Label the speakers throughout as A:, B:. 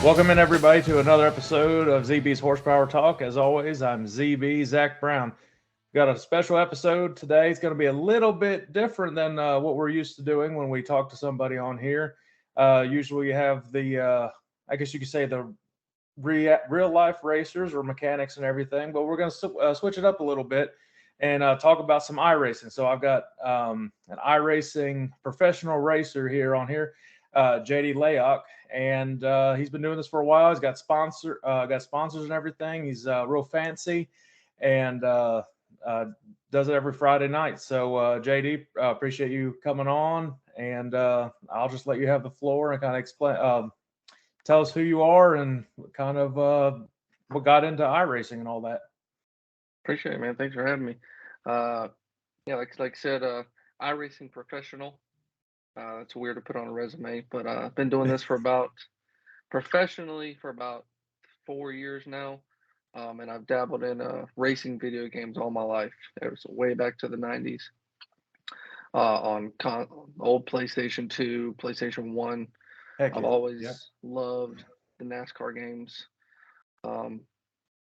A: Welcome in, everybody, to another episode of ZB's Horsepower Talk. As always, I'm ZB, Zack Brown. Got a special episode today. It's going to be a little bit different than what we're used to doing when we talk to somebody on here. Usually, you have I guess you could say, the real life racers or mechanics and everything, but we're going to switch it up a little bit and talk about some iRacing. So I've got an iRacing professional racer here on here, JD Layok, and he's been doing this for a while. He's got sponsors and everything. He's real fancy and does it every Friday night. So JD, appreciate you coming on, and I'll just let you have the floor and kind of explain. Tell us who you are and kind of what got into iRacing and all that.
B: Appreciate it, man. Thanks for having me. Yeah, like I said, iRacing professional. It's weird to put on a resume, but I've been doing this professionally for about 4 years now. And I've dabbled in racing video games all my life. It was way back to the 90s on old PlayStation 2, PlayStation 1.
A: Heck
B: I've
A: yeah.
B: always
A: Yeah.
B: loved the NASCAR games.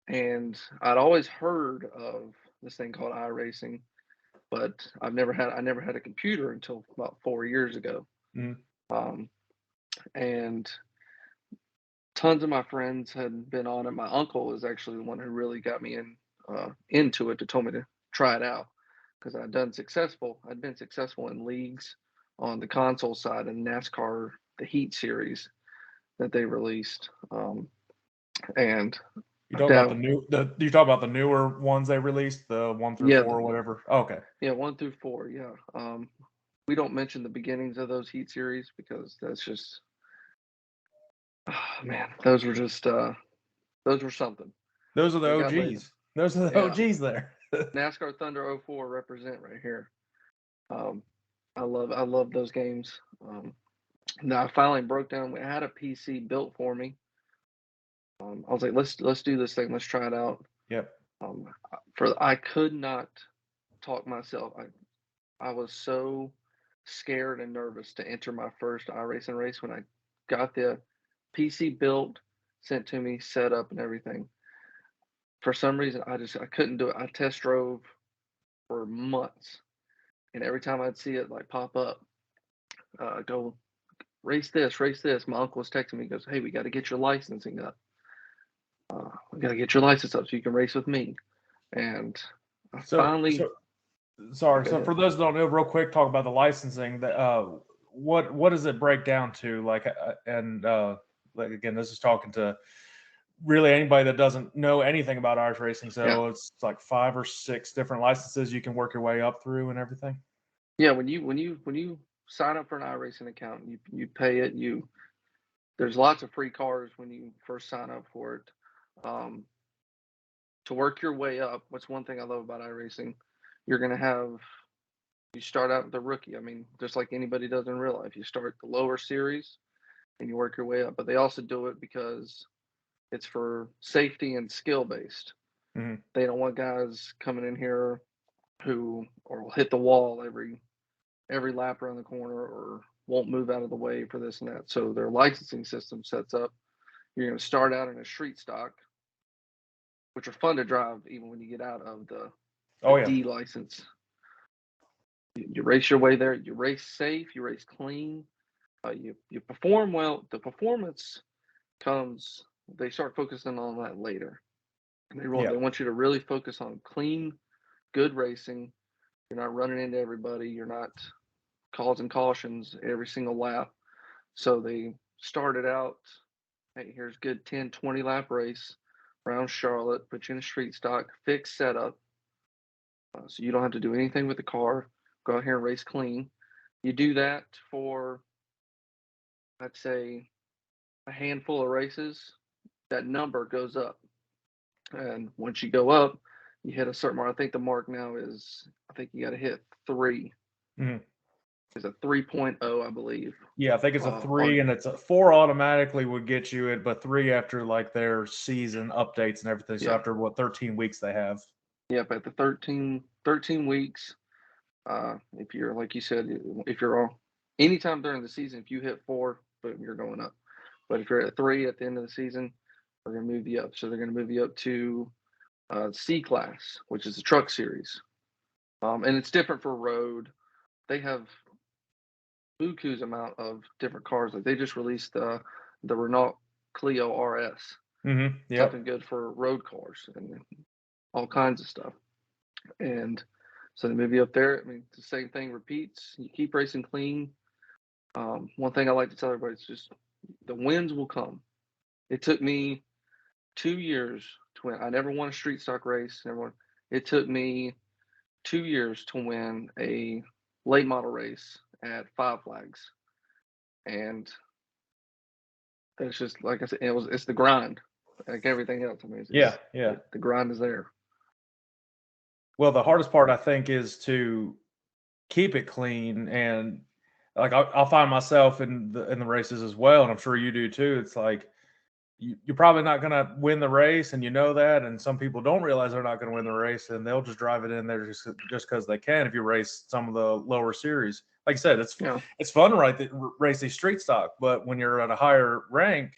B: And I'd always heard of this thing called iRacing, but I never had a computer until about 4 years ago.
A: Mhm.
B: And tons of my friends had been on it. My uncle is actually the one who really got me into it, to told me to try it out because I'd been successful in leagues on the console side in NASCAR, the Heat series that they released. And
A: You talk about you talk about the newer ones they released, the 1 through
B: yeah,
A: 4 or whatever. Okay.
B: yeah, 1 through 4. Yeah. We don't mention the beginnings of those Heat series because that's just, oh, man, those were something.
A: Those are the
B: They got later.
A: OGs. Those are the
B: Yeah.
A: OGs there.
B: NASCAR Thunder '04 represent right here. Um, I love those games. Now I finally broke down. I had a PC built for me. I was like, let's do this thing. Let's try it out.
A: Yep.
B: I could not talk myself. I was so scared and nervous to enter my first iRacing race when I got the PC built, sent to me, set up, and everything. For some reason, I couldn't do it. I test drove for months, and every time I'd see it like pop up, go race this, race this. My uncle was texting me, goes, "Hey, we got to get your licensing up. We got to get your license up so you can race with me." And I
A: So,
B: finally,
A: so sorry.
B: go
A: So
B: ahead.
A: for those that don't know, real quick, talk about the licensing. What does it break down to? Like again, this is talking to really anybody that doesn't know anything about Irish racing.
B: Yeah,
A: So it's like 5 or 6 different licenses you can work your way up through and everything.
B: yeah. When you sign up for an iRacing account, you pay it. There's lots of free cars when you first sign up for it. Um, to work your way up, what's one thing I love about iRacing? You're gonna have You start out with a rookie. I mean, just like anybody does in real life, you start the lower series and you work your way up. But they also do it because it's for safety and skill based.
A: Hmm.
B: They don't want guys coming in here who or will hit the wall every lap around the corner or won't move out of the way for this and that. So their licensing system sets up. You're going to start out in a street stock, which are fun to drive even when you get out of the
A: Oh yeah.
B: D license. You race your way there. You race safe. You race clean. You perform well. The performance comes. They start focusing on that later. And
A: Yeah.
B: they want you to really focus on clean, good racing. You're not running into everybody. You're not causing cautions every single lap. So they started out. Hey, here's good 10, 20 lap race around Charlotte. Put you in a street stock, fixed setup, so you don't have to do anything with the car. Go out here and race clean. You do that for, I'd say, a handful of races. That number goes up, and once you go up, you hit a certain mark. I think the mark now is, I think you got to hit 3.
A: Hmm.
B: Is a 3.0, I believe.
A: Yeah, I think it's a
B: On
A: 3, and it's a 4 automatically would get you it, but 3 after like their season updates and everything. So
B: Yeah,
A: after what 13 weeks they have.
B: yep. At the 13 weeks, if you're, like you said, if you're all anytime during the season, if you hit 4, boom, you're going up. But if you're at 3 at the end of the season, we're going to move you up. So they're going to move you up to C class, which is the truck series. And it's different for road. They have buku's amount of different cars. Like they just released the Renault Clio RS.
A: Mm-hmm. Yep.
B: Something good for road cars and all kinds of stuff. And so they move you up there. I mean, the same thing repeats. You keep racing clean. One thing I like to tell everybody is just the wins will come. It took me 2 years to win. I never won a street stock race. It took me 2 years to win a late model race at Five Flags, and it's just like I said, it's the grind, like everything else. I mean,
A: Yeah.
B: the grind is there.
A: Well, the hardest part I think is to keep it clean, and like I'll find myself in the races as well, and I'm sure you do too. It's like you're probably not going to win the race, and you know that. And some people don't realize they're not going to win the race, and they'll just drive it in there just because they can. If you race some of the lower series, like I said, it's fun to race these street stock, but when you're at a higher rank,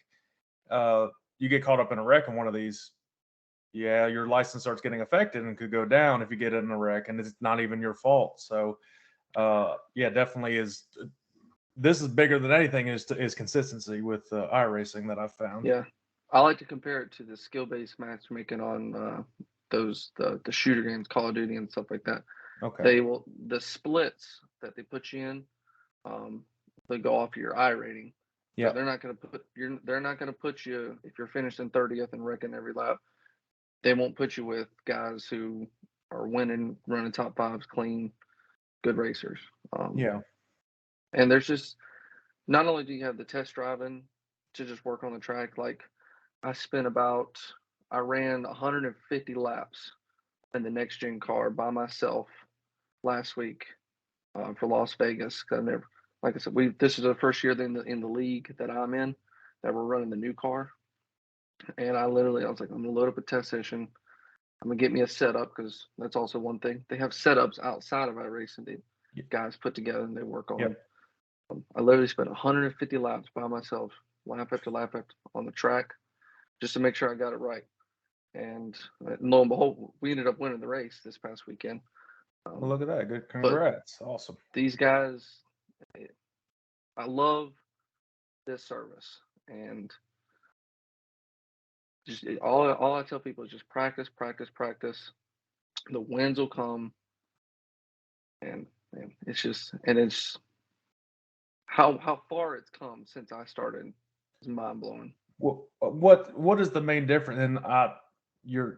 A: you get caught up in a wreck in one of these. Yeah, your license starts getting affected and could go down if you get in a wreck, and it's not even your fault. So, yeah, definitely is. This is bigger than anything is consistency with iRacing that I've found.
B: Yeah, I like to compare it to the skill-based matchmaking on the shooter games, Call of Duty and stuff like that.
A: Okay.
B: The splits that they put you in, they go off your I rating.
A: Yeah.
B: So they're not going to put you if you're finishing 30th and wrecking every lap. They won't put you with guys who are winning, running top fives, clean, good racers.
A: Yeah.
B: And there's just not only do you have the test driving to just work on the track, like I ran 150 laps in the next gen car by myself last week for Las Vegas. I never, like I said, this is the first year in the league that I'm in that we're running the new car. And I was like, I'm gonna load up a test session. I'm gonna get me a setup because that's also one thing. They have setups outside of iRacing. Guys put together and they work on.
A: Yep.
B: I literally spent 150 laps by myself, lap after lap on the track, just to make sure I got it right. And lo and behold, we ended up winning the race this past weekend.
A: Well, look at that. Good. Congrats. Awesome.
B: These guys, I love this service. And just all I tell people is just practice, practice, practice. The wins will come. And it's how far it's come since I started is mind blowing.
A: Well, what is the main difference? And you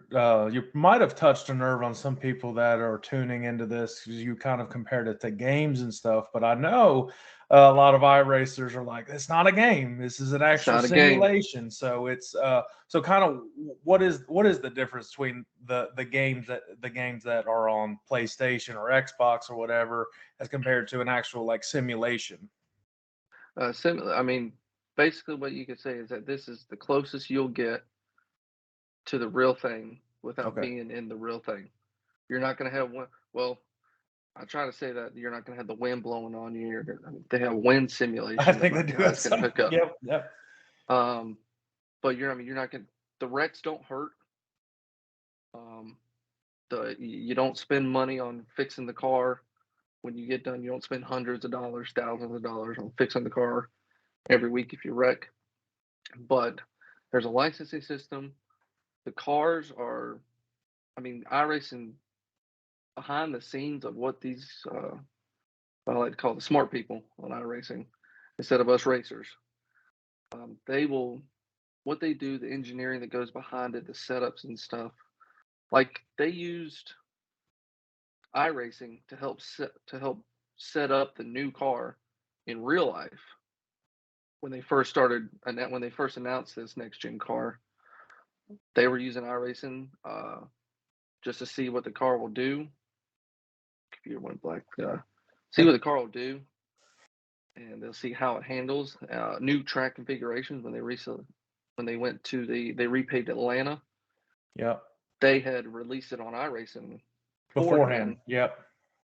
A: might have touched a nerve on some people that are tuning into this because you kind of compared it to games and stuff. But I know a lot of iRacers are like, it's not a game. This is an actual simulation. So it's so kind of what is the difference between the games that are on PlayStation or Xbox or whatever as compared to an actual like simulation?
B: I mean, basically what you could say is that this is the closest you'll get to the real thing without being in the real thing. You're not going to have one. Well, I try to say that you're not going to have the wind blowing on you. They have wind simulation.
A: I think they do have some.
B: Hook up.
A: Yep.
B: But you're not going. The wrecks don't hurt. You don't spend money on fixing the car. When you get done, you don't spend hundreds of dollars, thousands of dollars on fixing the car every week if you wreck. But there's a licensing system. The cars are, I mean, iRacing behind the scenes of what these, I like to call the smart people on iRacing instead of us racers. What they do, the engineering that goes behind it, the setups and stuff. Like they used iRacing to help set up the new car in real life when they first announced this next gen car. They were using iRacing just to see what the car will do. Computer went black. See what the car will do, and they'll see how it handles new track configurations. When they repaved Atlanta.
A: Yep.
B: They had released it on iRacing
A: beforehand. Yep.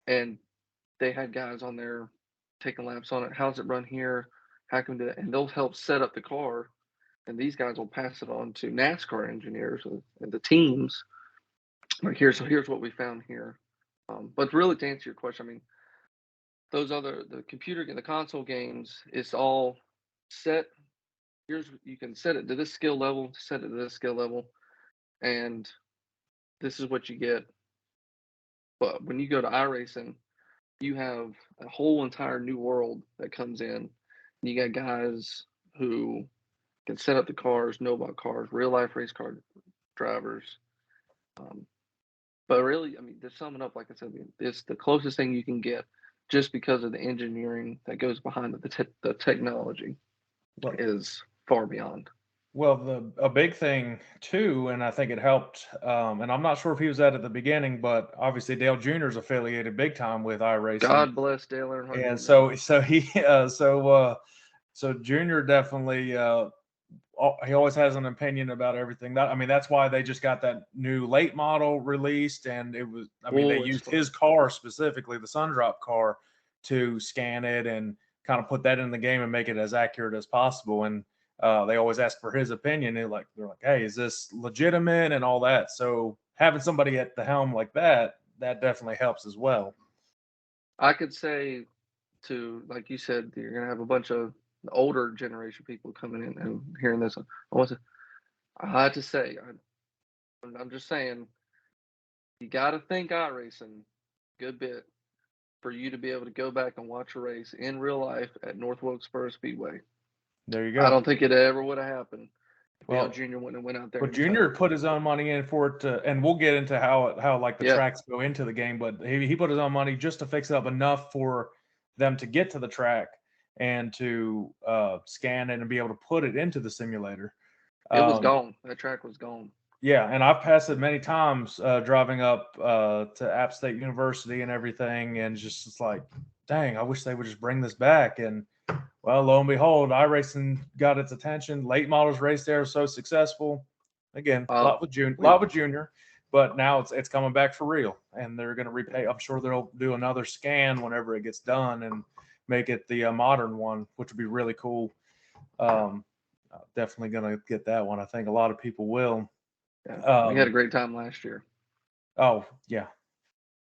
B: And they had guys on there taking laps on it. How's it run here? How can do that? And they'll help set up the car and these guys will pass it on to NASCAR engineers and the teams. Like here's what we found here. But really, to answer your question, I mean, the computer the console games, it's all set. You can set it to this skill level, set it to this skill level, and this is what you get. But when you go to iRacing, you have a whole entire new world that comes in. You got guys who can set up the cars, know about cars, real life race car drivers. But really, I mean, to sum it up, like I said, it's the closest thing you can get, just because of the engineering that goes behind the technology
A: Well,
B: is far beyond.
A: Well, a big thing too, and I think it helped. And I'm not sure if he was at the beginning, but obviously Dale Jr. is affiliated big time with iRacing,
B: God bless Dale Earnhardt
A: and
B: Jr.
A: so Jr. definitely he always has an opinion about everything. I mean, that's why they just got that new late model released, and they
B: Oh, it's
A: used
B: fun.
A: his car specifically, the Sundrop car, to scan it and kind of put that in the game and make it as accurate as possible. And they always ask for his opinion. They're like, hey, is this legitimate and all that? So having somebody at the helm like that definitely helps as well.
B: I could say like you said, you're gonna have a bunch of older generation people coming in and hearing this. I had to say, I'm just saying, you got to think iRacing a good bit for you to be able to go back and watch a race in real life at North Wilkesboro Speedway.
A: There you
B: I
A: go.
B: don't think it ever would have happened if Dale
A: Well,
B: Jr. wouldn't have went out there.
A: But Junior put his own money in for it to, and we'll get into how like the tracks go into the game. But he put his own money just to fix it up enough for them to get to the track and to scan it and be able to put it into the simulator.
B: It was gone. That track was gone.
A: Yeah, and I've passed it many times driving up to App State University and everything, and it's like, dang, I wish they would just bring this back. And well, lo and behold, iRacing got its attention. Late models race there, so successful. Again, a lot with Junior, but now it's coming back for real, and they're going to repay. I'm sure they'll do another scan whenever it gets done and make it the modern one, which would be really cool. Definitely going to get that one. I think a lot of people will.
B: Yeah, we had a great time last year.
A: Oh yeah.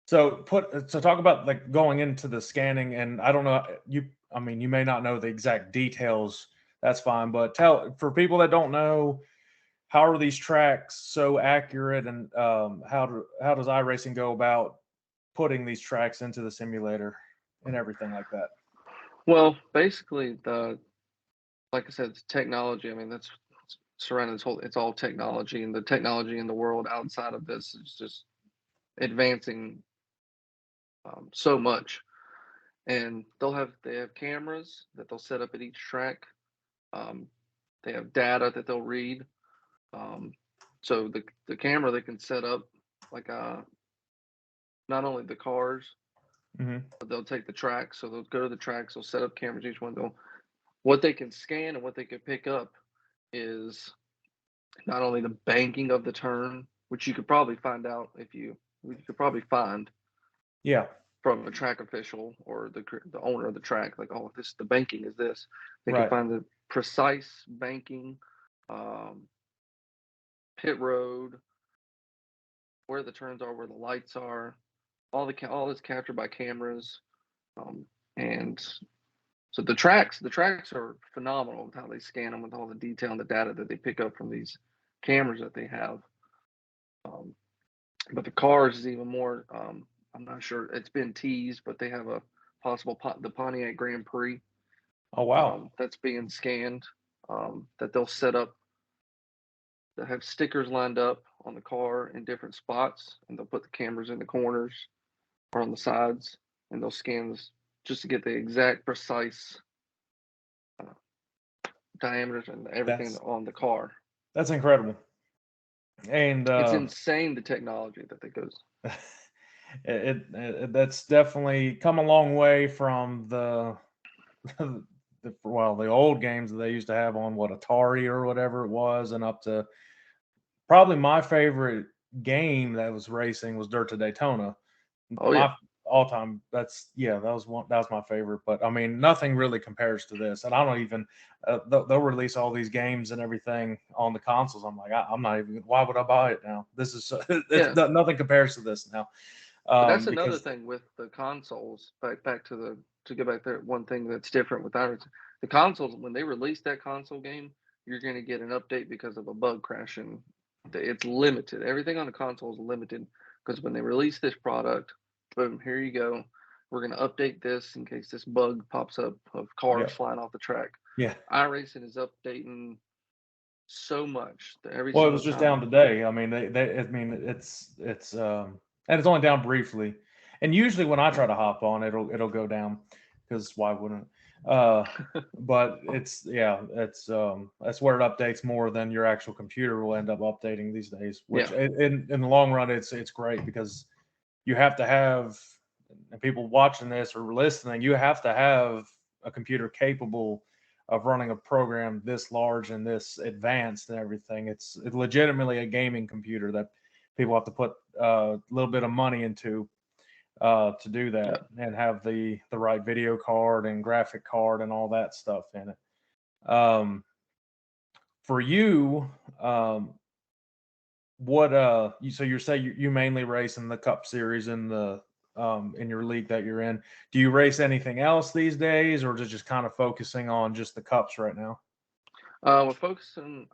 A: So talk about like going into the scanning, and I don't know you. I mean, you may not know the exact details. That's fine, but for people that don't know, how are these tracks so accurate, and how does iRacing go about putting these tracks into the simulator and everything like that?
B: Well, basically, like I said, it's technology. I mean, that's surrounding this whole. It's all technology, and the technology in the world outside of this is just advancing so much. And they have cameras that they'll set up at each track. Um, they have data that they'll read. So the camera they can set up like not only the cars, but they'll take the tracks. So they'll go to the tracks, they'll set up cameras each one. What they can scan and what they can pick up is not only the banking of the turn, which you could probably find out you could probably find from a track official or the owner of the track, like, oh, the banking is this. They can find the precise banking, pit road, where the turns are, where the lights are, all is captured by cameras, and so the tracks are phenomenal with how they scan them, with all the detail and the data that they pick up from these cameras that they have. But the cars is even more. I'm not sure, it's been teased, but they have a possible the Pontiac Grand Prix.
A: Oh wow!
B: That's being scanned. That they'll set up. They have stickers lined up on the car in different spots, and they'll put the cameras in the corners or on the sides, and they'll scan this just to get the exact precise diameters and everything on the car.
A: That's incredible. And
B: it's insane, the technology that goes.
A: That's definitely come a long way from the old games that they used to have on Atari or whatever it was, and up to probably my favorite game that was racing was Dirt to Daytona.
B: Oh yeah.
A: all time. That was my favorite. But I mean, nothing really compares to this. And I don't even they'll release all these games and everything on the consoles. I'm like, I'm not even. Why would I buy it now? This is
B: Yeah,
A: nothing compares to this now.
B: but that's another
A: Because
B: thing with the consoles. Back to get back there. One thing that's different with ours, the consoles when they release that console game, you're going to get an update because of a bug crash, and it's limited. Everything on the console is limited because when they release this product, boom, here you go. We're going to update this in case this bug pops up of cars
A: yeah,
B: flying off the track.
A: yeah.
B: iRacing is updating so much that every
A: Well, it
B: single
A: was just down
B: time.
A: today. I mean, I mean, and it's only down briefly. And usually when I try to hop on, it'll go down because why wouldn't it? But that's where it updates more than your actual computer will end up updating these days. Which
B: Yeah,
A: in the long run, it's great because you have to have, and people watching this or listening, you have to have a computer capable of running a program this large and this advanced and everything. It's legitimately a gaming computer that people have to put a little bit of money into to do
B: yeah.
A: that and have the right video card and graphic card and all that stuff in it. For you, what so you're saying you mainly race in the Cup Series in your league that you're in. Do you race anything else these days, or just kind of focusing on just the Cups right now?
B: We're focusing.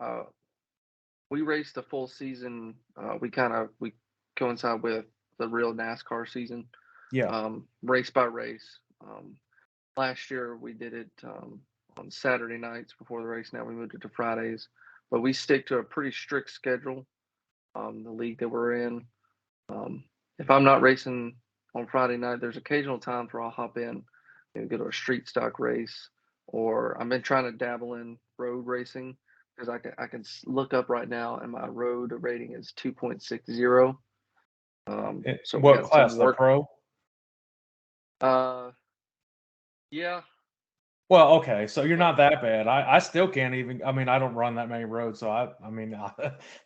B: We race the full season. We coincide with the real NASCAR season,
A: Yeah.
B: race by race. Last year we did it on Saturday nights before the race. Now we moved it to Fridays, but we stick to a pretty strict schedule. The league that we're in. If I'm not racing on Friday night, there's occasional times where I'll hop in and go to a street stock race, or I've been trying to dabble in road racing because I can look up right now and my road rating is 2.60. So we
A: What
B: got some
A: class? The
B: work.
A: pro?
B: Uh, yeah,
A: Well, okay, so you're
B: but
A: not that bad. I still can't even. I mean, I don't run that many roads, so I mean,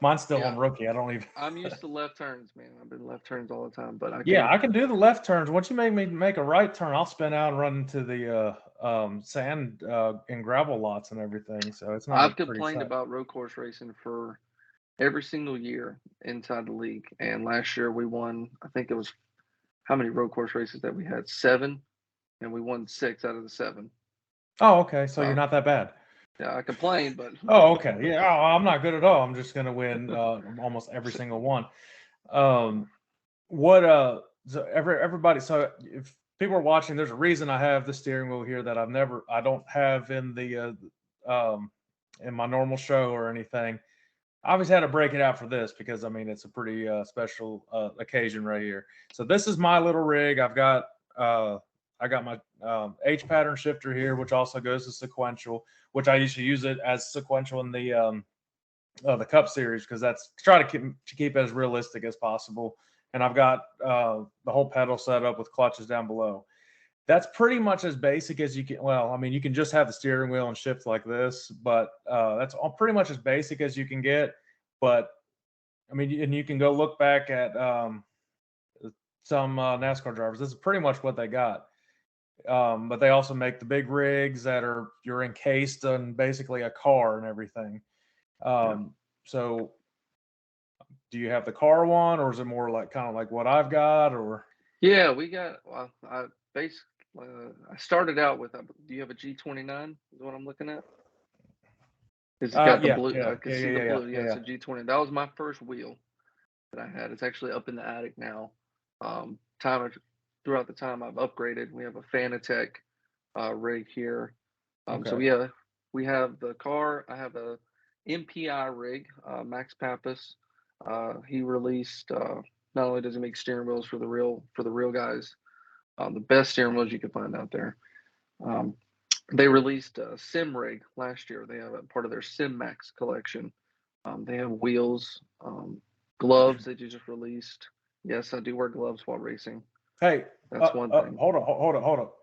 A: mine's still
B: yeah,
A: on rookie. I don't even.
B: I'm used to left turns, man. I've been left turns all the time, but I
A: Yeah,
B: can.
A: I can do the left turns. Once you make me make a right turn, I'll spin out and run into the sand and gravel lots and everything. So it's not a
B: I've
A: pretty
B: complained
A: sight.
B: about road course racing for every single year inside the league. And last year we won, I think it was how many road course races that we had? 7, and we won 6 out of the 7.
A: Oh, okay. So you're
B: So
A: not that bad.
B: yeah, I complained, but
A: Oh, okay. Yeah, I'm not good at all. I'm just gonna win almost every single one. Um, what so everybody. So if people are watching, there's a reason I have the steering wheel here that I don't have in the in my normal show or anything. I always had to break it out for this because I mean it's a pretty special occasion right here. So this is my little rig. Uh, I got my H pattern shifter here, which also goes to sequential, which I usually use it as sequential in the Cup Series because that's try to keep it as realistic as possible. And I've got the whole pedal set up with clutches down below. That's pretty much as basic as you can. Well, I mean, you can just have the steering wheel and shift like this, but that's all pretty much as basic as you can get. But I mean, and you can go look back at some NASCAR drivers. This is pretty much what they got. But they also make the big rigs that you're encased in basically a car and everything.
B: yeah.
A: So, do you have the car one, or is it more like kind of like what I've got, or?
B: Yeah, we got well, I started out with do you have a G29 is what I'm looking at? It's got the
A: Yeah,
B: blue.
A: yeah,
B: I can
A: yeah,
B: see
A: yeah,
B: the
A: yeah, yeah,
B: blue. Yeah,
A: yeah,
B: it's
A: yeah.
B: a G20. That was my first wheel that I had. It's actually up in the attic now. Time throughout the time I've upgraded. We have a Fanatec rig here. So
A: Okay.
B: yeah, we have the car. I have a MPI rig. Max Pappas. He released. Not only does he make steering wheels for the real guys, the best steering wheels you can find out there. Um, they released a Sim rig last year. They have a part of their Sim Max collection. They have wheels, gloves that you just released. Yes, I do wear gloves while racing.
A: Hey,
B: That's one thing.
A: hold up.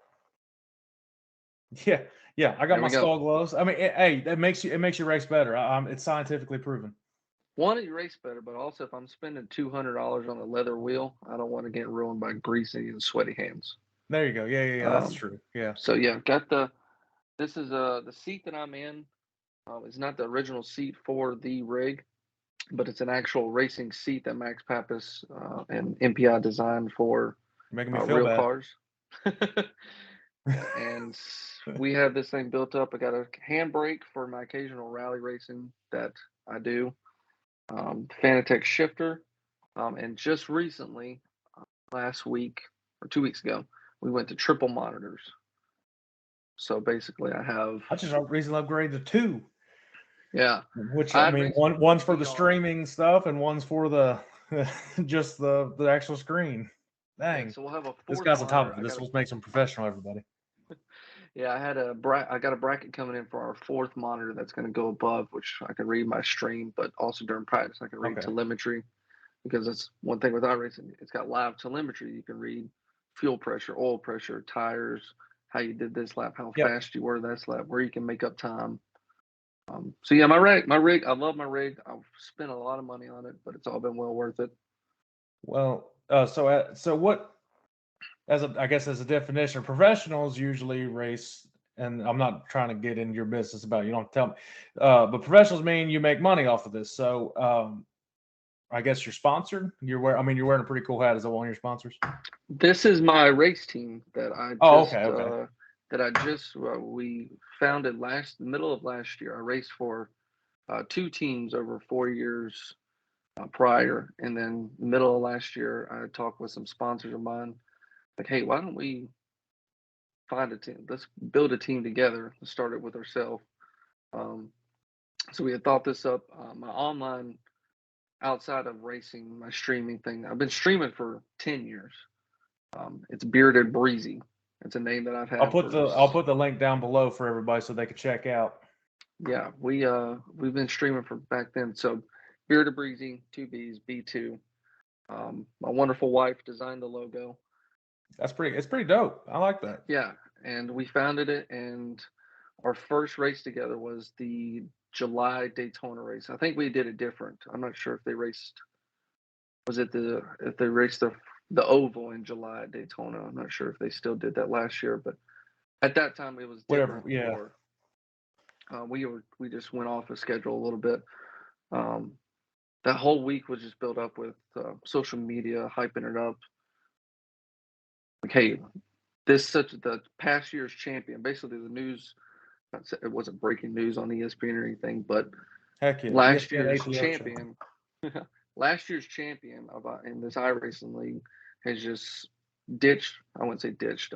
A: Yeah, yeah. I got
B: There
A: my
B: we go.
A: skull gloves. I mean, hey, it makes you race better. It's scientifically proven.
B: One, you race better, but also if I'm spending $200 on a leather wheel, I don't want to get ruined by greasy and sweaty hands.
A: There you go. Yeah. That's
B: Um,
A: true. Yeah.
B: so yeah, this is the seat that I'm in. It's not the original seat for the rig, but it's an actual racing seat that Max Pappas and MPI designed for
A: You're making me feel
B: real
A: bad.
B: cars. Yeah, and we have this thing built up. I got a handbrake for my occasional rally racing that I do. Fanatec shifter, and just recently, last week or 2 weeks ago, we went to triple monitors. So basically, I have
A: I just recently upgraded to 2,
B: yeah,
A: which I mean,
B: iRacing
A: one's for the
B: VR.
A: streaming stuff and one's for the just the actual screen.
B: Yeah,
A: Dang,
B: so we'll have a
A: this
B: fourth
A: guy's on top
B: monitor.
A: of it. This will make some professional, everybody.
B: Yeah, I got a bracket coming in for our fourth monitor that's going to go above, which I can read my stream, but also during practice I can read
A: Okay.
B: telemetry, because that's one thing with iRacing. It's got live telemetry. You can read fuel pressure, oil pressure, tires, how you did this lap, how
A: Yep.
B: fast you were this lap, where you can make up time. So yeah, my rig, I love my rig. I've spent a lot of money on it, but it's all been well worth it.
A: Well, so what? I guess as a definition, professionals usually race, and I'm not trying to get into your business about it, you don't have to tell me, but professionals mean you make money off of this. So I guess you're sponsored. I mean, you're wearing a pretty cool hat. Is that one of your sponsors?
B: This is my race team that
A: Oh, okay.
B: we founded middle of last year. I raced for two teams over 4 years prior, and then middle of last year, I talked with some sponsors of mine, like, hey, why don't we find a team? Let's build a team together. Let's start it with ourselves. Um, so we had thought this up. My online, outside of racing, my streaming thing. I've been streaming for 10 years. It's Bearded Breezy. It's a name that I've had for.
A: I'll put the link down below for everybody so they can check out.
B: Yeah, we've been streaming for back then. So Bearded Breezy, two B's, B2. My wonderful wife designed the logo.
A: It's pretty dope. I like that.
B: Yeah, and we founded it, and our first race together was the July Daytona race. I think we did it different. I'm not sure if they raced. Was it if they raced the oval in July at Daytona? I'm not sure if they still did that last year, but at that time it was
A: Whatever.
B: different.
A: Yeah.
B: For we just went off a schedule a little bit. Um, that whole week was just built up with social media hyping it up. Like, hey, the past year's champion. Basically, the news. It wasn't breaking news on ESPN or anything, but
A: Heck yeah.
B: last
A: ESPN
B: year's
A: ATL show.
B: champion, last year's champion in this iRacing league has just ditched. I wouldn't say ditched.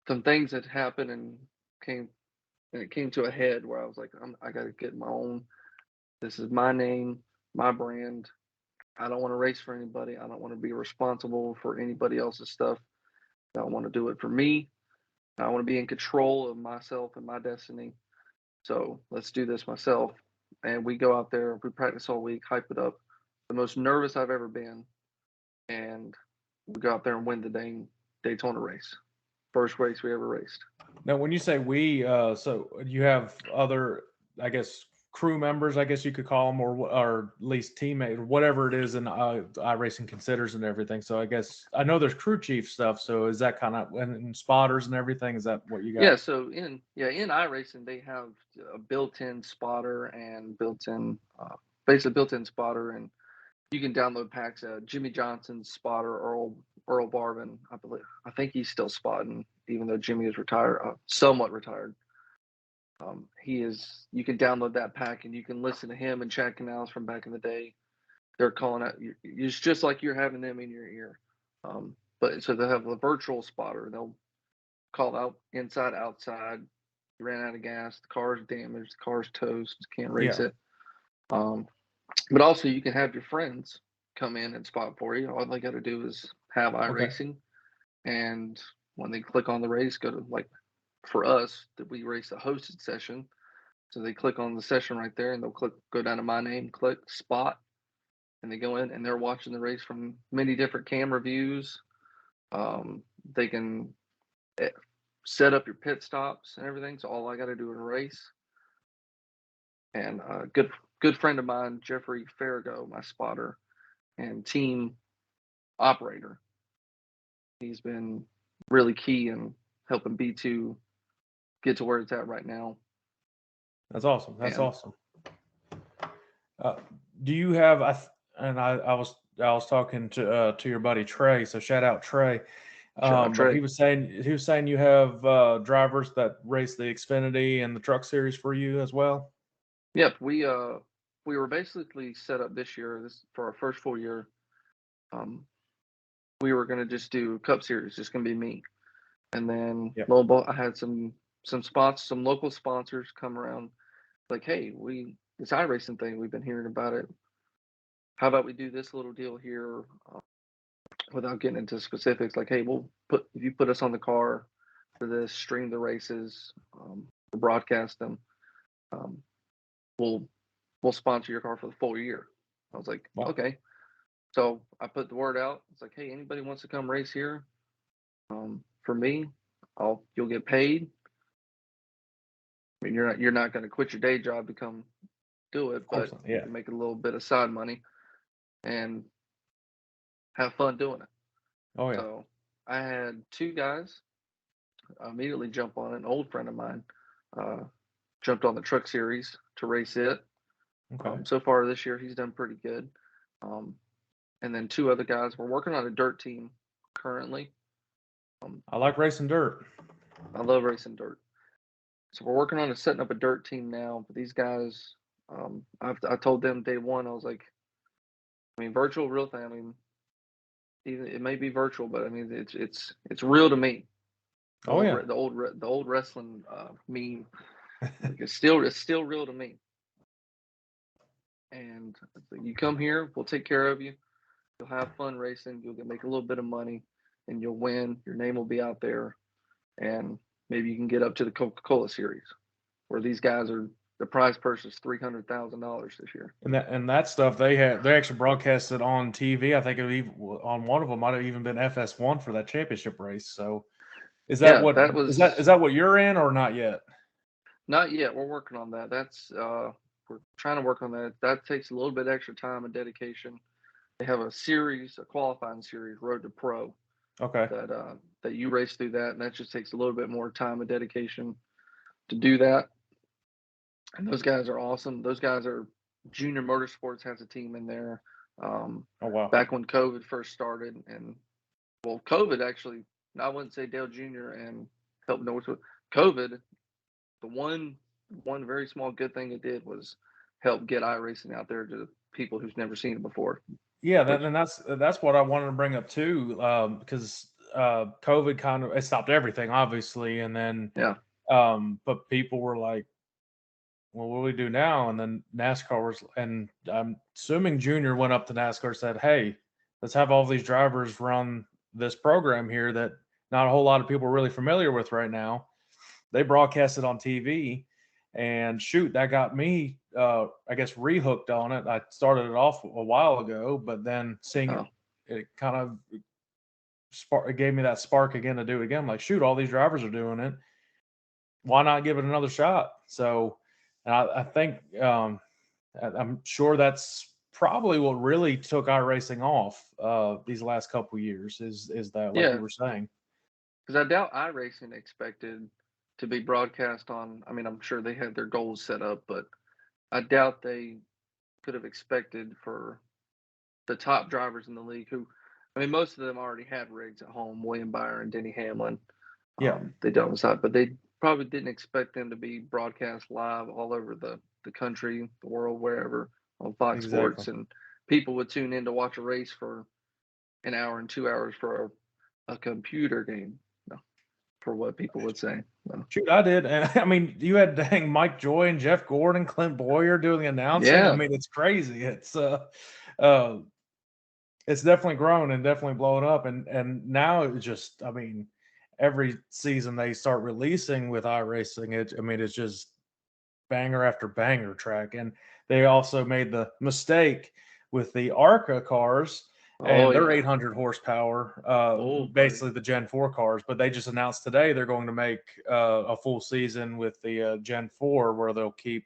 B: Some things that happened came and it came to a head where I was like, I got to get my own. This is my name, my brand. I don't want to race for anybody. I don't want to be responsible for anybody else's stuff. I want to do it for me. I want to be in control of myself and my destiny. So let's do this myself. And we go out there, we practice all week, hype it up. The most nervous I've ever been. And we go out there and win the Daytona race. First race we ever raced.
A: Now, when you say we, so you have other, I guess, crew members, I guess you could call them, or at least teammates, whatever it is in iRacing considers and everything. So I guess I know there's crew chief stuff. So is that kind of and spotters and everything? Is that what you got?
B: Yeah, so in iRacing they have a built-in spotter and basically built-in spotter, and you can download packs. Jimmy Johnson's spotter, Earl Barvin, I think he's still spotting, even though Jimmy is retired, somewhat retired. He is. You can download that pack and you can listen to him and Chad Canals from back in the day. They're calling out. It's just like you're having them in your ear. But so they have a virtual spotter. They'll call out inside, outside. You ran out of gas. The car's damaged. The car's toast. Can't race
A: Yeah.
B: it. But also you can have your friends come in and spot for you. All they got to do is have iRacing, and when they click on the race, go to, like, for us that we race a hosted session. So they click on the session right there, and they'll go down to my name, click spot, and they go in and they're watching the race from many different camera views. They can set up your pit stops and everything. So all I got to do is race. And good friend of mine, Jeffrey Farrago, my spotter and team operator. He's been really key in helping B2 get to where it's at right now.
A: That's awesome. That's
B: And
A: awesome. Do you have? I was talking to your buddy Trey. So shout out Trey.
B: shout out
A: But
B: Trey.
A: he was saying you have drivers that race the Xfinity and the Truck Series for you as well.
B: Yep, we were basically set up this year. This for our first full year. We were gonna just do Cup Series, just gonna be me. And then
A: Yep.
B: lo and behold, I had some spots, some local sponsors come around, like, hey, this iRacing thing, we've been hearing about it. How about we do this little deal here, without getting into specifics? Like, hey, if you put us on the car for this, stream the races, broadcast them, um, we'll sponsor your car for the full year. I was like,
A: Wow.
B: okay. So I put the word out. It's like, hey, anybody wants to come race here? For me, you'll get paid. I mean, you're not going to quit your day job to come do it,
A: Of course
B: but
A: not.
B: you
A: Yeah.
B: can make a little bit of side money and have fun doing it.
A: Oh yeah.
B: So I had two guys immediately jump on it. An old friend of mine jumped on the Truck Series to race it.
A: Okay.
B: So far this year, he's done pretty good. And then two other guys. We're working on a dirt team currently.
A: I like racing dirt.
B: I love racing dirt. So we're working on setting up a dirt team now. But these guys, I told them day one, I was like, I mean, virtual, real thing. I mean, even it may be virtual, but I mean, it's real to me.
A: Oh yeah.
B: The old wrestling meme. Like, it's still real to me. And you come here, we'll take care of you. You'll have fun racing. You'll make a little bit of money, and you'll win. Your name will be out there, and maybe you can get up to the Coca-Cola series, where these guys are. The prize purse is $300,000 this year.
A: And that stuff they actually broadcasted on TV. I think on one of them might have even been FS1 for that championship race. So is that
B: Yeah,
A: what
B: that was
A: is that what you're in or not yet?
B: not yet. We're working on that. We're trying to work on that. That takes a little bit extra time and dedication. They have a qualifying series, Road to Pro,
A: Okay.
B: that you race through that, and that just takes a little bit more time and dedication to do that. And those guys are awesome. Those guys are Junior Motorsports has a team in there.
A: Oh wow.
B: Back when COVID first started, and well, COVID actually, I wouldn't say Dale Jr. and help North with COVID. The one very small good thing it did was help get iRacing out there to people who's never seen it before.
A: Yeah, that's what I wanted to bring up too, because COVID kind of it stopped everything, obviously, and then
B: Yeah.
A: but people were like, well, what do we do now? And then NASCAR was, and I'm assuming Junior went up to NASCAR and said, hey, let's have all these drivers run this program here that not a whole lot of people are really familiar with right now. They broadcast it on TV, and shoot, that got me, I guess, rehooked on it. I started it off a while ago, but then seeing it kind of it gave me that spark again to do it again. I'm like, shoot, all these drivers are doing it. Why not give it another shot? So, and I think I'm sure that's probably what really took iRacing off these last couple years is that, like you
B: Yeah.
A: were saying.
B: Because I doubt iRacing expected to be broadcast on. I mean, I'm sure they had their goals set up, but I doubt they could have expected for the top drivers in the league who, I mean, most of them already had rigs at home, William Byron, Denny Hamlin.
A: Yeah.
B: They don't decide, but they probably didn't expect them to be broadcast live all over the country, the world, wherever on Fox
A: Exactly.
B: Sports. And people would tune in to watch a race for an hour and 2 hours for a computer game, for what people would say.
A: Shoot, I did. And I mean, you had dang Mike Joy and Jeff Gordon, Clint Boyer doing the announcing. I
B: Yeah.
A: mean, it's crazy. It's definitely grown and definitely blown up. And now it's just, I mean, every season they start releasing with iRacing, it's just banger after banger track. And they also made the mistake with the ARCA cars and they're 800 horsepower, basically the Gen 4 cars. But they just announced today they're going to make a full season with the Gen 4 where they'll keep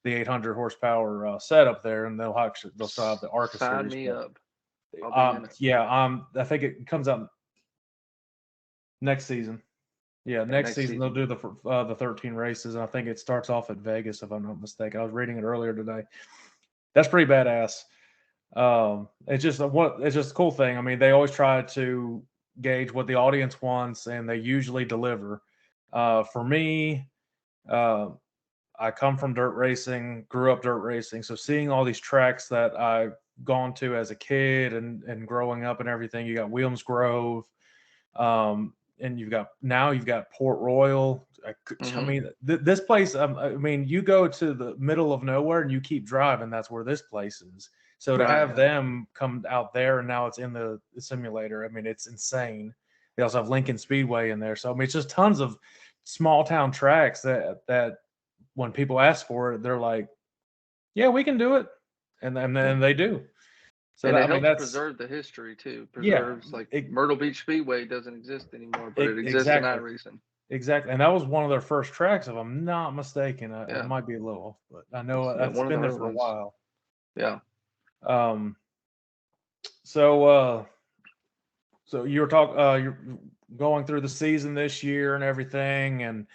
A: the 800 horsepower setup there, and they'll still have the ARCA
B: Sign
A: series.
B: me
A: But,
B: up. I'll be in it.
A: yeah, I think it comes out next season. Yeah, next season they'll do the 13 races, and I think it starts off at Vegas, if I'm not mistaken. I was reading it earlier today. That's pretty badass. It's just a cool thing. I mean, they always try to gauge what the audience wants, and they usually deliver. For me, I come from dirt racing, grew up dirt racing, so seeing all these tracks that I've gone to as a kid and growing up and everything. You got Williams Grove, and you've got Port Royal. I mean, this place. I mean, you go to the middle of nowhere and you keep driving. That's where this place is. So to have them come out there and now it's in the simulator. I mean, it's insane. They also have Lincoln Speedway in there. So I mean, it's just tons of small town tracks that when people ask for it, they're like, "Yeah, we can do it," and then they do. So
B: and
A: that,
B: it
A: I mean,
B: helps
A: that's
B: preserve the history too.
A: yeah,
B: Preserves Myrtle Beach Speedway doesn't exist anymore, but it exists in
A: exactly.
B: iRacing.
A: Exactly, and that was one of their first tracks, if I'm not mistaken. I might be a little off, but I know it's been there for a while.
B: Yeah.
A: So you were you're going through the season this year and everything, and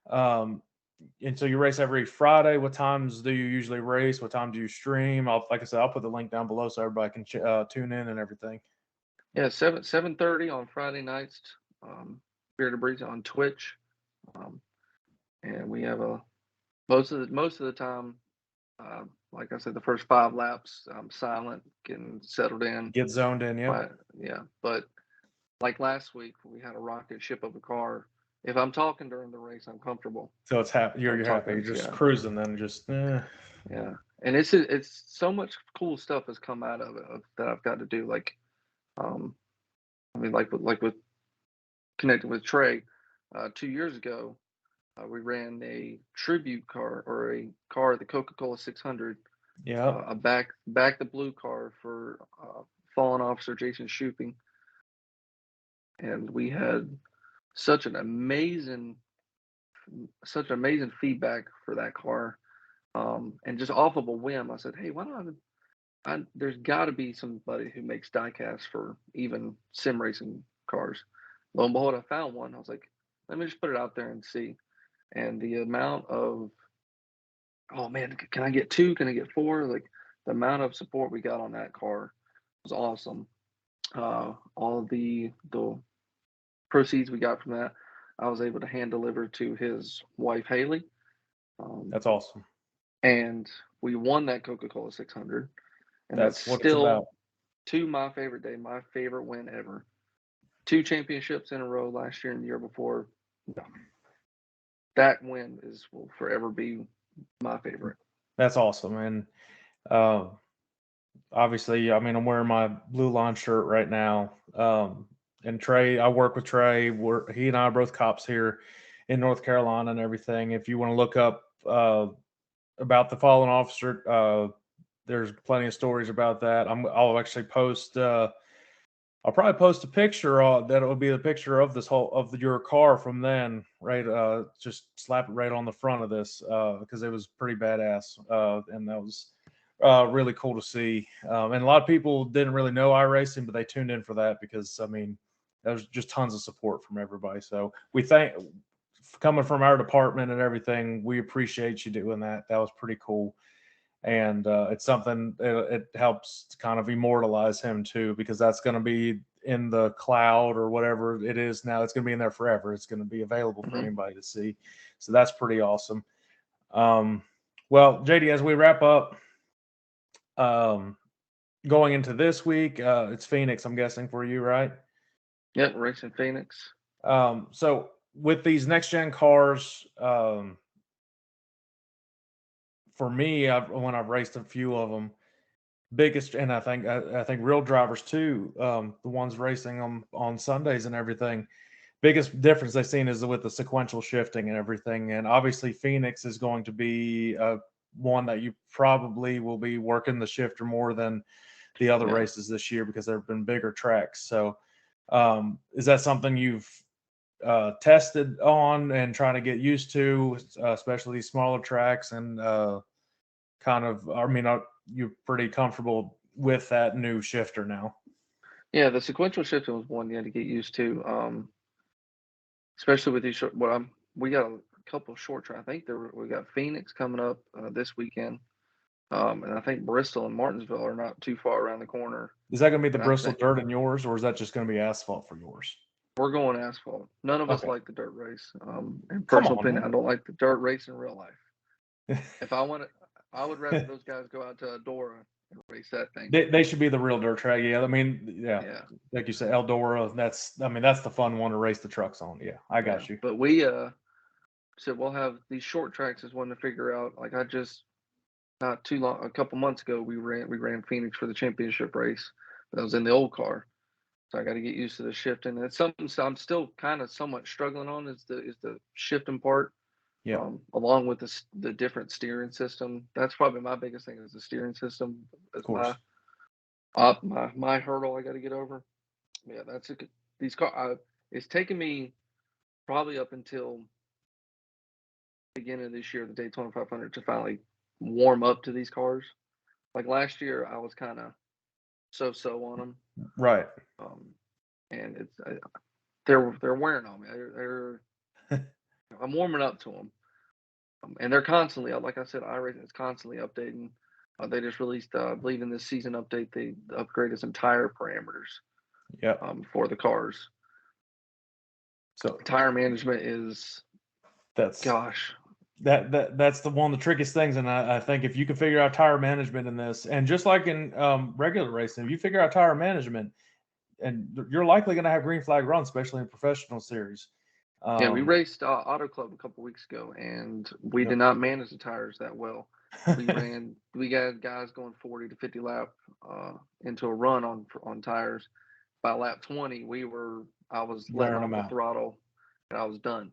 A: so you race every Friday. What times do you usually race? What time do you stream? Like I said, I'll put the link down below so everybody can tune in and everything.
B: Yeah, 7:30 on Friday nights. Beer to Breeze on Twitch, and we have most of the time. Like I said, the first 5 laps, I'm silent, getting settled in.
A: Get zoned in, yeah.
B: But like last week, we had a rocket ship of a car. If I'm talking during the race, I'm comfortable.
A: So it's happy. You're happy. You're just cruising, then just.
B: Yeah, and it's so much cool stuff has come out of it that I've got to do. Like, I mean, like with connecting with Trey, 2 years ago, we ran a tribute car or a car, the Coca-Cola 600.
A: Yeah.
B: A back the blue car for fallen officer Jason Shuping, and we had such amazing feedback for that car, and just off of a whim, I said, "Hey, why don't there's got to be somebody who makes diecasts for even sim racing cars." Lo and behold, I found one. I was like, "Let me just put it out there and see." And the amount of, oh man, can I get 2? Can I get 4? Like, the amount of support we got on that car was awesome. All of the proceeds we got from that, I was able to hand deliver to his wife Haley.
A: That's awesome.
B: And we won that Coca-Cola 600, and that's
A: what it's about.
B: To my favorite day, my favorite win ever. 2 championships in a row last year and the year before. That win will forever be my favorite.
A: That's awesome, and obviously, I mean, I'm wearing my Blue Line shirt right now. And Trey, I work with Trey. He and I are both cops here in North Carolina and everything. If you want to look up about the fallen officer, there's plenty of stories about that. I'll actually post. I'll probably post a picture that will be the picture of your car from then, right? Just slap it right on the front of this because it was pretty badass, and that was really cool to see. And a lot of people didn't really know iRacing, but they tuned in for that because I mean, there's just tons of support from everybody. So we thank, coming from our department and everything, we appreciate you doing that. That was pretty cool. And it's something, it helps to kind of immortalize him too, because that's going to be in the cloud or whatever it is now. It's going to be in there forever. It's going to be available for anybody to see. So that's pretty awesome. Well, JD, as we wrap up, going into this week, it's Phoenix, I'm guessing, for you, right?
B: Yep, racing Phoenix.
A: So with these next gen cars, for me, when I've raced a few of them, biggest, and I think real drivers too, the ones racing on Sundays and everything, biggest difference they've seen is with the sequential shifting and everything. And obviously Phoenix is going to be one that you probably will be working the shifter more than the other races this year because there have been bigger tracks. So is that something you've tested on and trying to get used to, especially these smaller tracks? And kind of, I mean, you're pretty comfortable with that new shifter now.
B: Yeah, the sequential shifting was one you had to get used to, especially with these short. We got a couple of short tracks. I think we got Phoenix coming up this weekend, and I think Bristol and Martinsville are not too far around the corner.
A: Is that going to be the
B: And
A: Bristol dirt in yours, or is that just going to be asphalt for yours?
B: We're going asphalt. None of us
A: Okay.
B: like the dirt race. In
A: Come
B: personal
A: on,
B: opinion,
A: man.
B: I don't like the dirt race in real life. If I want to, I would rather those guys go out to Eldora and race that thing.
A: They should be the real dirt track. Yeah, I mean,
B: Yeah.
A: like you said, Eldora. That's the fun one to race the trucks on. Yeah, I got you.
B: But we said we'll have these short tracks as one to figure out. Like I just not too long, a couple months ago, we ran Phoenix for the championship race. That was in the old car, so I got to get used to the shifting. And it's something I'm still kind of somewhat struggling on is the shifting part.
A: Yeah.
B: Along with the different steering system. That's probably my biggest thing is the steering system.
A: Of
B: Is
A: course.
B: my hurdle I got to get over. Yeah, that's a these car. It's taken me probably up until beginning of this year, the Daytona 500, to finally warm up to these cars. Like last year, I was kind of so on them,
A: Right.
B: and it's they're wearing on me. I'm warming up to them, and they're constantly, like I said, iRacing is constantly updating. They just released, I believe, in this season update, they upgraded some tire parameters.
A: Yeah.
B: For the cars.
A: So
B: tire management is
A: that's the one of the trickiest things, and I think if you can figure out tire management in this, and just like in regular racing, if you figure out tire management, and you're likely going to have green flag runs, especially in professional series.
B: We raced Auto Club a couple weeks ago, and we did not manage the tires that well. We got guys going 40 to 50 lap into a run on tires. By lap 20, I was letting off the throttle, and I was done.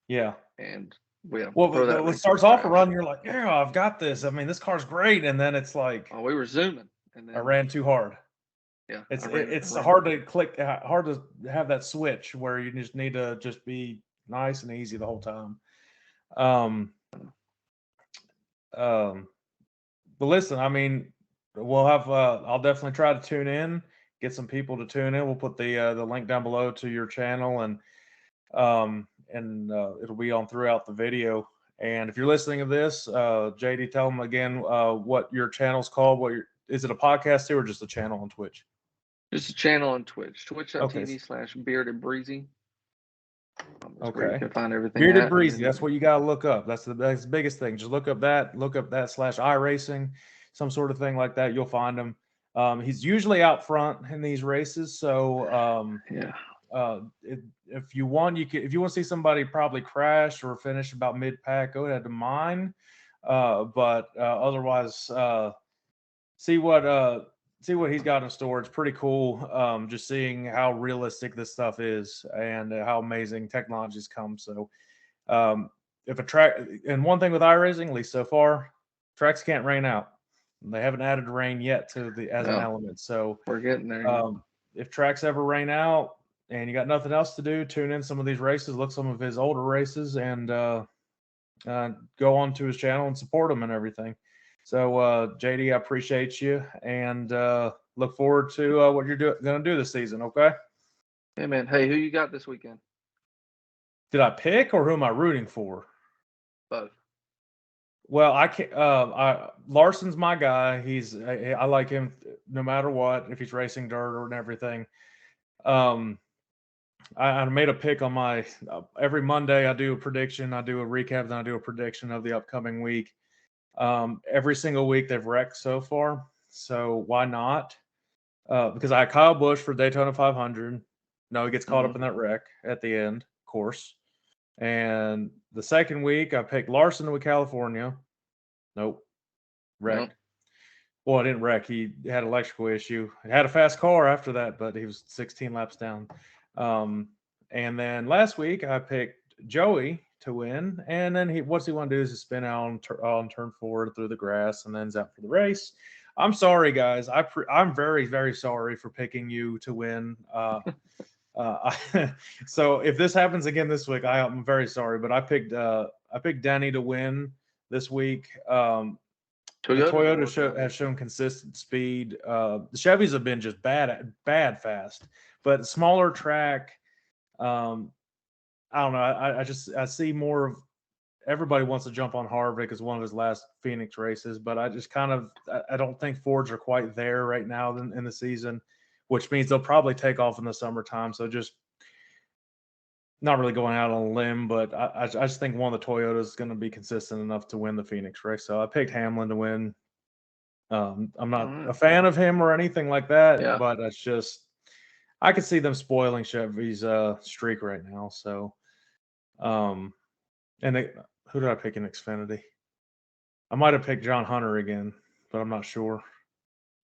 A: Yeah.
B: And
A: it starts off a run, you're like, yeah, I've got this. I mean, this car's great, and then it's like,
B: we were zooming, and then
A: I ran too hard.
B: Yeah,
A: it's hard to click, hard to have that switch where you just need to just be nice and easy the whole time. But listen, I mean, we'll have. I'll definitely try to tune in, get some people to tune in. We'll put the link down below to your channel, and it'll be on throughout the video. And if you're listening to this, JD, tell them again what your channel's called. Is it a podcast too, or just a channel on Twitch?
B: Just a channel on Twitch. Twitch.tv/beardedbreezy. Where you can find everything.
A: Bearded Breezy. That's what you got to look up. That's the biggest thing. Just look up that /iRacing, some sort of thing like that. You'll find him. He's usually out front in these races. So if you want, if you want to see somebody probably crash or finish about mid pack, go ahead to mine. But otherwise, see what he's got in store. It's pretty cool. Just seeing how realistic this stuff is and how amazing technology's come. So if a track, and one thing with iRacing, at least so far, tracks can't rain out. They haven't added rain yet to as an element. So
B: we're getting there.
A: If tracks ever rain out and you got nothing else to do, tune in some of these races, look some of his older races, and go onto his channel and support him and everything. So, JD, I appreciate you, and look forward to what you're going to do this season, okay?
B: Hey, man. Hey, who you got this weekend?
A: Did I pick, or who am I rooting for?
B: Both.
A: Well, I can't. Larson's my guy. I like him no matter what, if he's racing dirt or everything. I made a pick on my every Monday. I do a prediction. I do a recap, then I do a prediction of the upcoming week. Every single week they've wrecked so far, so why not? Because I had Kyle Busch for Daytona 500. No, he gets caught up in that wreck at the end, of course. And the second week I picked Larson with California. Nope, wrecked. Nope. Well, I didn't wreck. He had an electrical issue. He had a fast car after that, but he was 16 laps down. And then last week I picked Joey to win, and then what's he want to do is spin out on turn 4 through the grass, and then he's out for the race. I'm sorry, guys. I'm very, very sorry for picking you to win. So if this happens again this week, I'm very sorry, but I picked Danny to win this week. The
B: Toyotas
A: have shown consistent speed. The Chevys have been just bad fast, but smaller track. I don't know. I see more of everybody wants to jump on Harvick as one of his last Phoenix races, but I just I don't think Fords are quite there right now in the season, which means they'll probably take off in the summertime. So just not really going out on a limb, but I just think one of the Toyotas is going to be consistent enough to win the Phoenix race. So I picked Hamlin to win. I'm not a fan of him or anything like that, but it's just I could see them spoiling Chevy's streak right now. So, and who did I pick in Xfinity? I might have picked John Hunter again, but I'm not sure.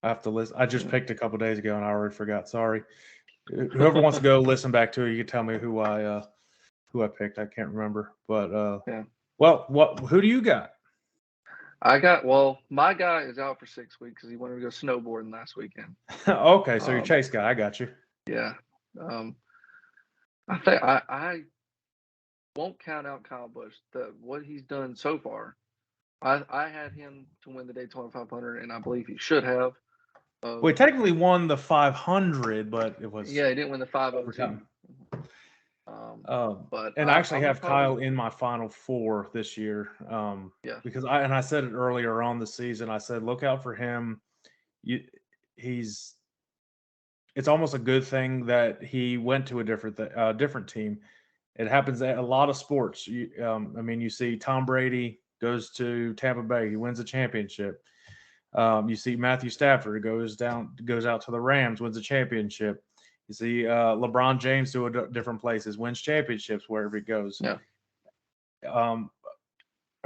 A: I have to listen. I just picked a couple days ago and I already forgot. Sorry. Whoever wants to go listen back to it, you can tell me who I picked. I can't remember, but well, who do you got?
B: My guy is out for 6 weeks because he wanted to go snowboarding last weekend.
A: Okay, so your Chase guy, I got you.
B: Yeah. I think I won't count out Kyle Busch. What he's done so far, I had him to win the Daytona 500, and I believe he should have.
A: Well, he technically won the 500, but it was
B: he didn't win the 502.
A: But I actually have Kyle in my final four this year. Because I said it earlier on the season. I said, look out for him. It's almost a good thing that he went to a different team. It happens at a lot of sports. You see Tom Brady goes to Tampa Bay, he wins a championship. You see Matthew Stafford goes out to the Rams, wins a championship. You see LeBron James do different places, wins championships wherever he goes.
B: Yeah.
A: A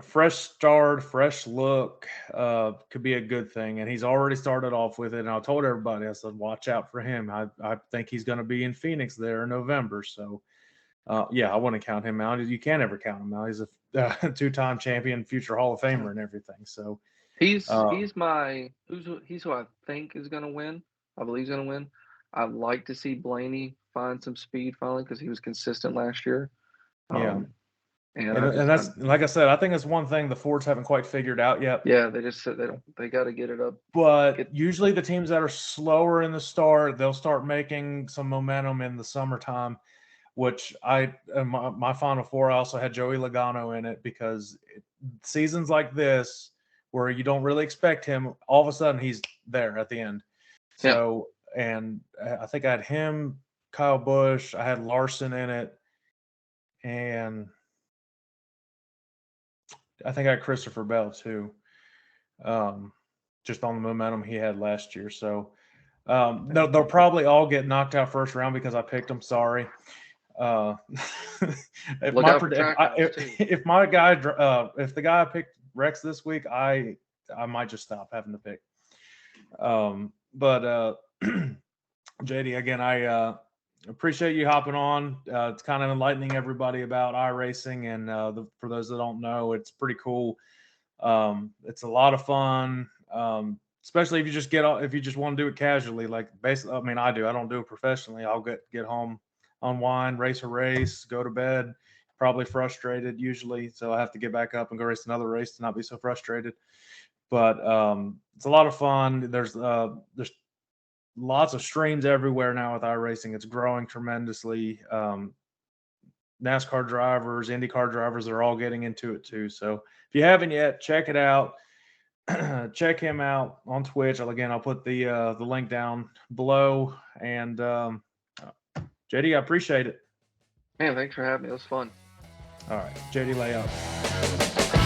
A: fresh start, fresh look could be a good thing, and he's already started off with it. And I told everybody, I said, watch out for him. I think he's going to be in Phoenix there in November. So, I wouldn't count him out. You can't ever count him out. He's a two-time champion, future Hall of Famer, and everything. So.
B: He's who I think is going to win. I believe he's going to win. I'd like to see Blaney find some speed finally because he was consistent last year.
A: And that's like I said, I think it's one thing the Fords haven't quite figured out yet.
B: Yeah, they got to get it up.
A: But usually the teams that are slower in the start, they'll start making some momentum in the summertime. Which my final four, I also had Joey Logano in it because seasons like this, where you don't really expect him, all of a sudden he's there at the end. So, and I think I had him, Kyle Busch, I had Larson in it, and I think I had Christopher Bell too, just on the momentum he had last year. So they'll probably all get knocked out first round because I picked them. Sorry. If the guy I picked Rex this week, I might just stop having to pick. But JD, again, I appreciate you hopping on. It's kind of enlightening everybody about iRacing, and for those that don't know, it's pretty cool. It's a lot of fun, especially if you just want to do it casually. Like basically, I do. I don't do it professionally. I'll get home, unwind, race a race, go to bed. Probably frustrated usually, so I have to get back up and go race another race to not be so frustrated. But it's a lot of fun. There's lots of streams everywhere now with iRacing. It's growing tremendously. NASCAR drivers, IndyCar drivers are all getting into it too. So if you haven't yet, check it out. Check him out on Twitch. I'll put the link down below. And JD, I appreciate it.
B: Man, thanks for having me. It was fun.
A: All right, JD Layok.